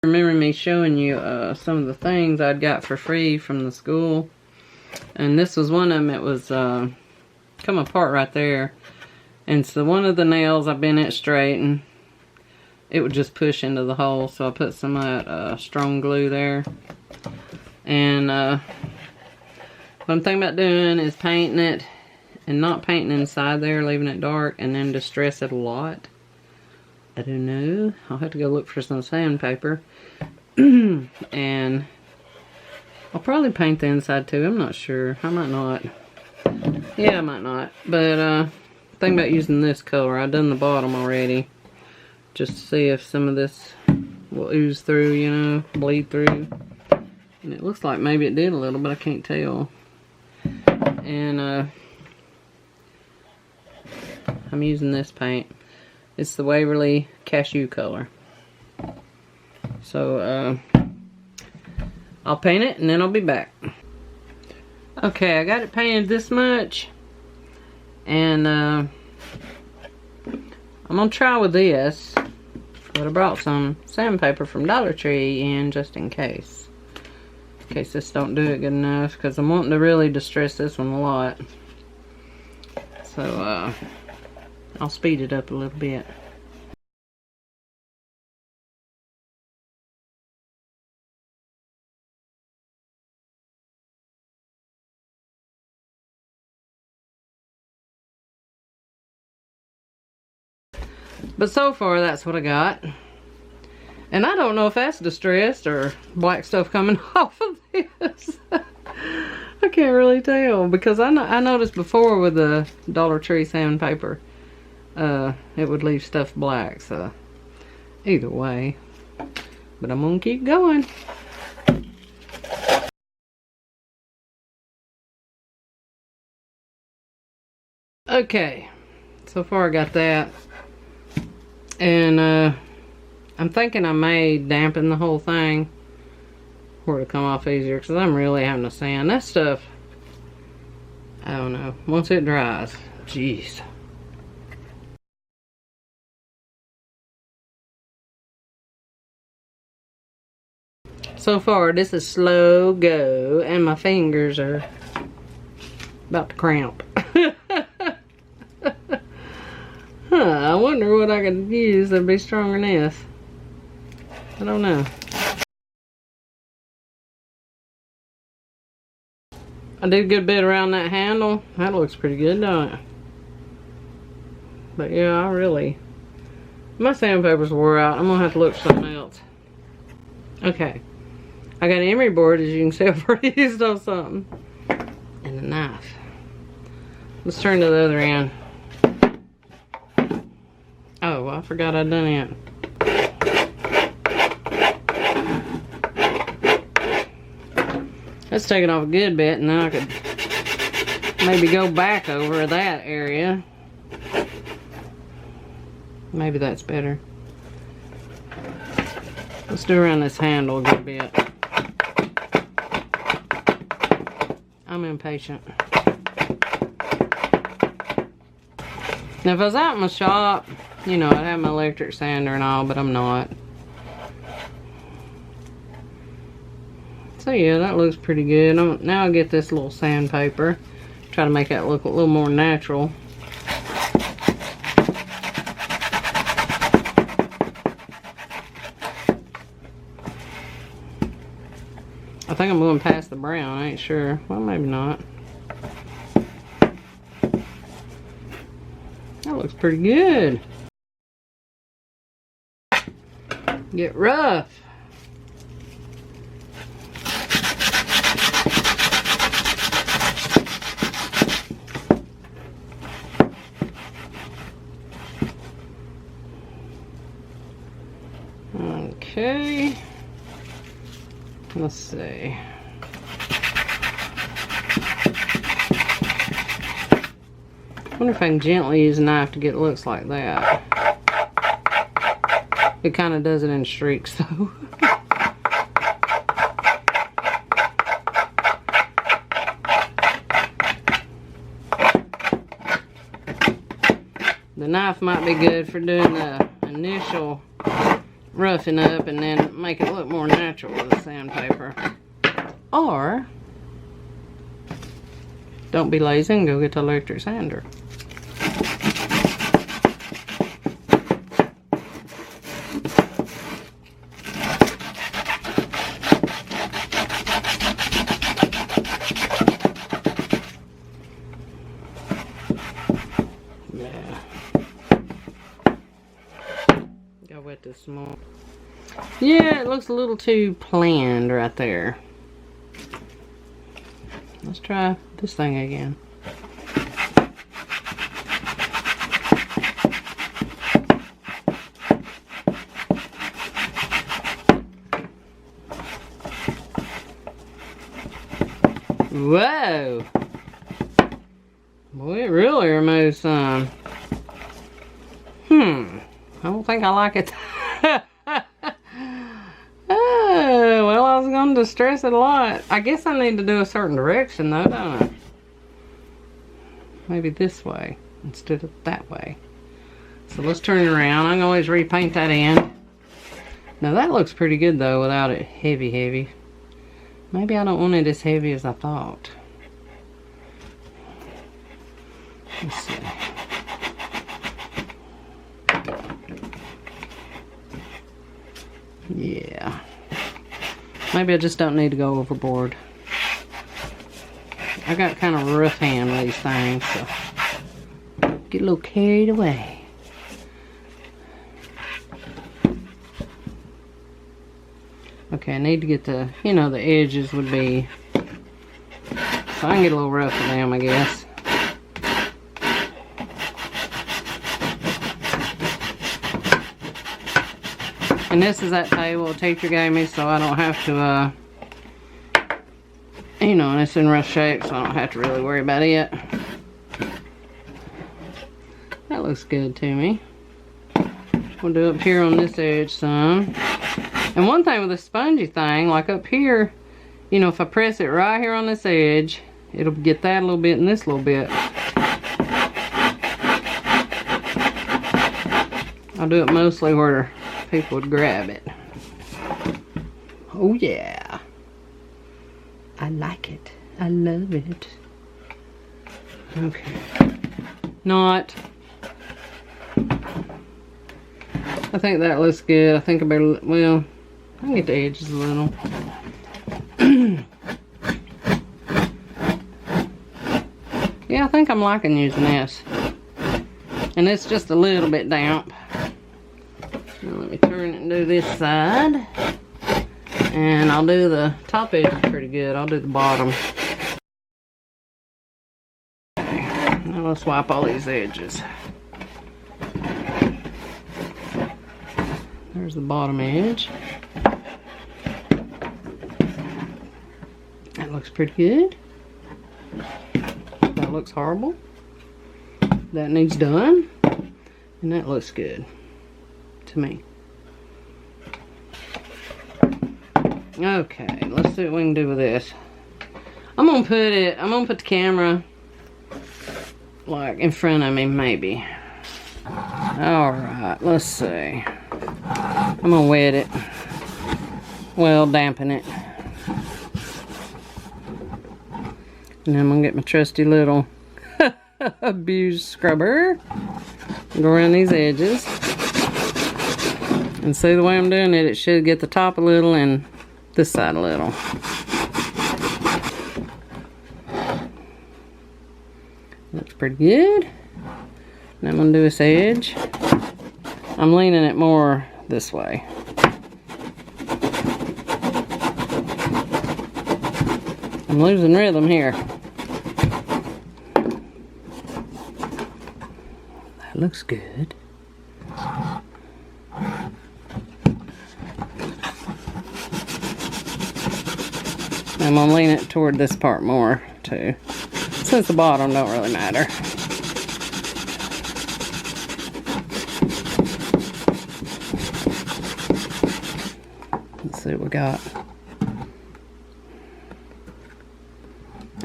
Remember me showing you some of the things I'd got for free from the school. And this was one of them. It was come apart right there. And so one of the nails I bent it straight and it would just push into the hole. So I put some of that strong glue there. And what I'm thinking about doing is painting it and not painting inside there, leaving it dark, and then distress it a lot. I don't know. I'll have to go look for some sandpaper. And I'll probably paint the inside too. I'm not sure. I might not. Yeah, I might not. But thinking about using this color. I've done the bottom already. Just to see if some of this will ooze through, you know, bleed through. And it looks like maybe it did a little, but I can't tell. And I'm using this paint. It's the Waverly Cashew color. So I'll paint it and then I'll be back. Okay, I got it painted this much. And I'm gonna try with this. But I brought some sandpaper from Dollar Tree in just in case. In case this don't do it good enough. Because I'm wanting to really distress this one a lot. So I'll speed it up a little bit. But so far, that's what I got. And I don't know if that's distressed or black stuff coming off of this. I can't really tell. Because I noticed before with the Dollar Tree sandpaper, it would leave stuff black. So, either way. But I'm going to keep going. Okay. So far I got that. And I'm thinking I may dampen the whole thing for it to come off easier, because I'm really having to sand that stuff. I don't know. Once it dries, jeez. So far, this is slow go, and my fingers are about to cramp. I wonder what I could use that'd be stronger than this. I don't know. I did a good bit around that handle. That looks pretty good, don't it? But yeah, my sandpaper's wore out. I'm gonna have to look for something else. Okay. I got an emery board, as you can see. I've already used on something. And a knife. Let's turn to the other end. Oh, I forgot I'd done it. That's taking off a good bit, and then I could maybe go back over that area. Maybe that's better. Let's do around this handle a good bit. I'm impatient. Now, if I was out in my shop, you know, I'd have my electric sander and all, but I'm not. So yeah, that looks pretty good. Now I'll get this little sandpaper. Try to make that look a little more natural. I think I'm going past the brown. I ain't sure. Well, maybe not. That looks pretty good. Get rough. Okay. Let's see. I wonder if I can gently use a knife to get it looks like that. It kind of does it in streaks though. The knife might be good for doing the initial roughen up and then make it look more natural with the sandpaper. Or, don't be lazy and go get the electric sander. Wet this some more. Yeah, it looks a little too planned right there. Let's try this thing again. Whoa! Boy, it really removes some. I don't think I like it. Oh, well, I was going to distress it a lot. I guess I need to do a certain direction though, don't I? Maybe this way instead of that way. So let's turn it around. I can always repaint that in. Now that looks pretty good though without it heavy. Maybe I don't want it as heavy as I thought. Let's see. Yeah. Maybe I just don't need to go overboard. I got kind of a rough hand with these things, so get a little carried away. Okay, I need to get the, you know, the edges would be, so I can get a little rough with them, I guess. And this is that table a teacher gave me, so I don't have to, you know, and it's in rough shape, so I don't have to really worry about it. That looks good to me. We'll do up here on this edge some. And one thing with the spongy thing, like up here, you know, if I press it right here on this edge, it'll get that a little bit and this a little bit. I'll do it mostly where people would grab it. Oh yeah. I like it. I love it. Okay. Not. I think that looks good. I think I better, well, I can get the edges a little. Yeah, I think I'm liking using this. And it's just a little bit damp. Now let me turn it and do this side. And I'll do the top edge pretty good. I'll do the bottom. Okay. Now let's wipe all these edges. There's the bottom edge. That looks pretty good. That looks horrible. That needs done. And that looks good to me. Okay, let's see what we can do with this. I'm gonna put the camera like in front of me, maybe. Alright, let's see. I'm gonna wet it. Well, dampen it. And then I'm gonna get my trusty little abused scrubber. Go around these edges. And see the way I'm doing it, it should get the top a little and this side a little. Looks pretty good. Now I'm gonna do this edge. I'm leaning it more this way. I'm losing rhythm here. That looks good. I'm gonna lean it toward this part more too, since the bottom don't really matter. Let's see what we got.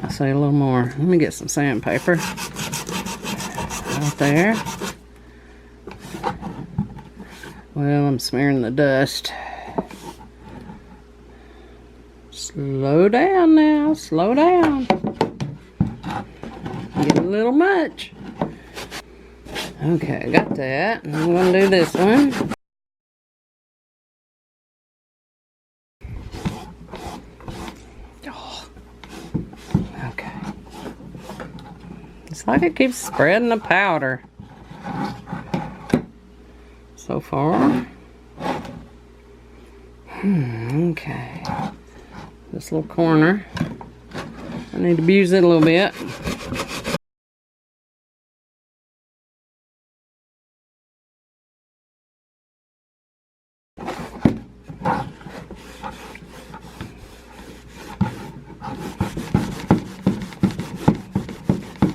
I'll say a little more. Let me get some sandpaper. Right there. Well, I'm smearing the dust. Slow down now, slow down. Getting a little much. Okay, I got that. I'm gonna do this one. Oh, okay. It's like it keeps spreading the powder. So far. Okay. This little corner. I need to abuse it a little bit.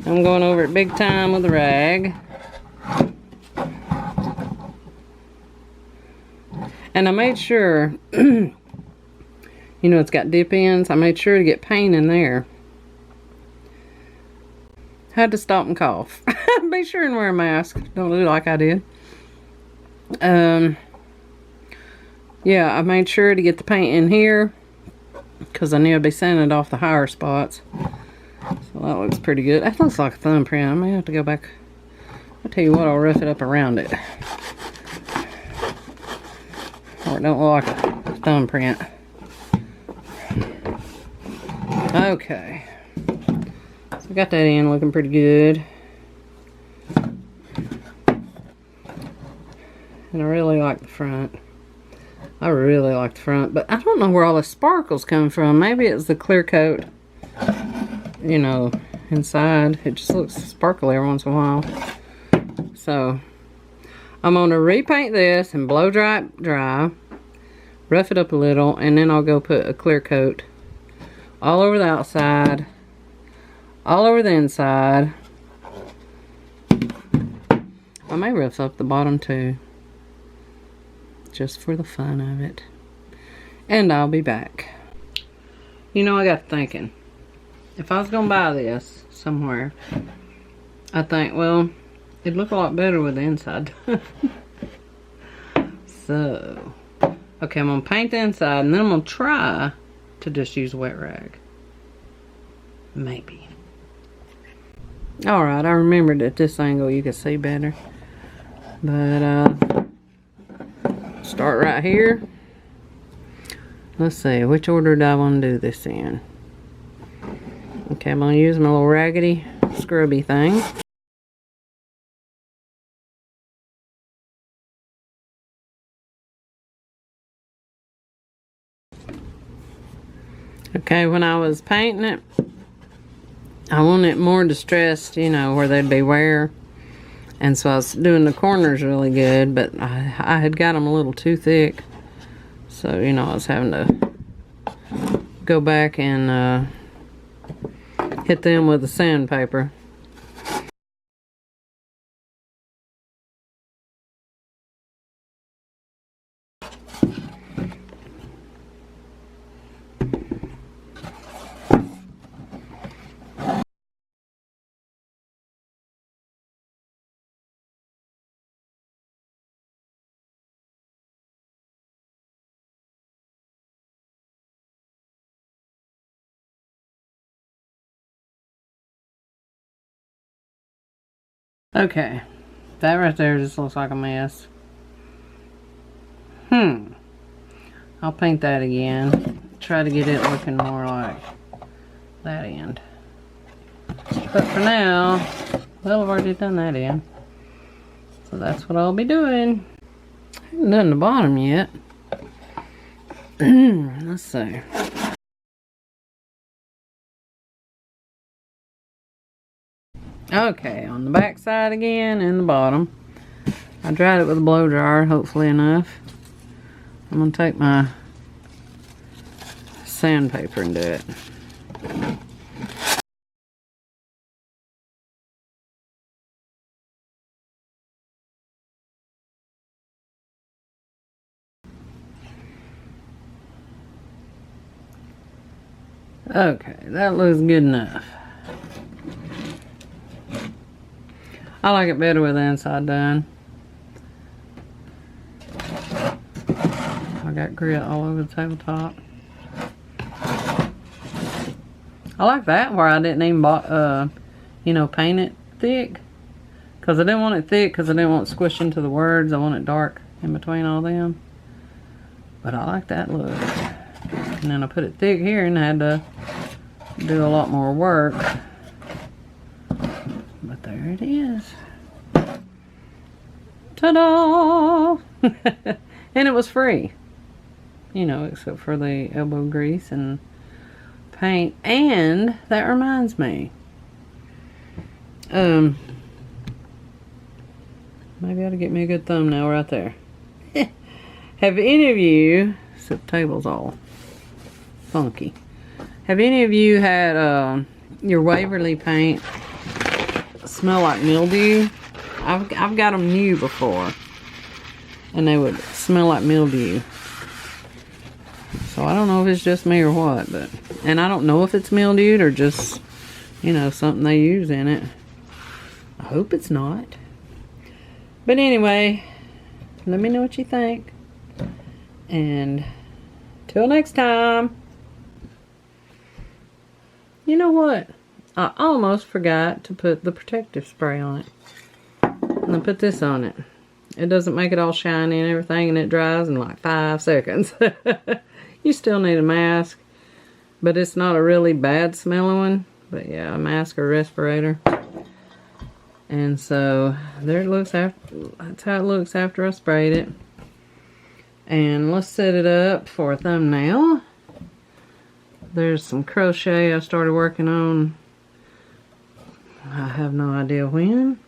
I'm going over it big time with a rag. And I made sure, you know, it's got dip ends. I made sure to get paint in there. Had to stop and cough. Be sure and wear a mask. Don't look like I did. Yeah, I made sure to get the paint in here because I knew I'd be sanding off the higher spots. So that looks pretty good. That looks like a thumbprint. I may have to go back. I'll tell you what, I'll rough it up around it. Or it don't look like a thumbprint. Okay. So I got that in looking pretty good. And I really like the front. I really like the front, but I don't know where all the sparkles come from. Maybe it's the clear coat, you know, inside. It just looks sparkly every once in a while. So I'm going to repaint this and blow dry it dry, rough it up a little, and then I'll go put a clear coat all over the outside, all over the inside. I may rough up the bottom too, just for the fun of it. And I'll be back. You know, I got thinking, if I was gonna buy this somewhere, I think, well, it'd look a lot better with the inside. So, okay, I'm gonna paint the inside, and then I'm gonna try to just use a wet rag. Maybe. Alright, I remembered at this angle you could see better. But, start right here. Let's see, which order do I want to do this in? Okay, I'm going to use my little raggedy, scrubby thing. Okay, when I was painting it, I wanted it more distressed, you know, where there'd be wear. And so I was doing the corners really good, but I had got them a little too thick. So, you know, I was having to go back and hit them with the sandpaper. Okay, that right there just looks like a mess. I'll paint that again. Try to get it looking more like that end. But for now, well, I've already done that end. So that's what I'll be doing. I haven't done the bottom yet. Let's see. Okay, on the back side again and the bottom. I dried it with a blow dryer, hopefully enough. I'm going to take my sandpaper and do it. Okay, that looks good enough. I like it better with the inside done. got grit all over the tabletop. I like that where I didn't even, you know, paint it thick. Because I didn't want it thick because I didn't want it squished into the words. I want it dark in between all them. But I like that look. And then I put it thick here and had to do a lot more work. But there it is. Ta-da! And it was free. You know, except for the elbow grease and paint. And that reminds me. Maybe I ought to get me a good thumbnail right there. Have any of you, so the table's all funky. Have any of you had your Waverly paint smell like mildew? I've got them new before, and they would smell like mildew. So I don't know if it's just me or what, but and I don't know if it's mildewed or just, you know, something they use in it. I hope it's not. But anyway, let me know what you think. And till next time. You know what? I almost forgot to put the protective spray on it. And I put this on it. It doesn't make it all shiny and everything, and it dries in like 5 seconds. You still need a mask, but it's not a really bad smelling one. But yeah, a mask or respirator. And so there it looks after. That's how it looks after I sprayed it. And let's set it up for a thumbnail. There's some crochet I started working on. I have no idea when.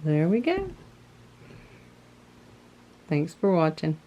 There we go. Thanks for watching.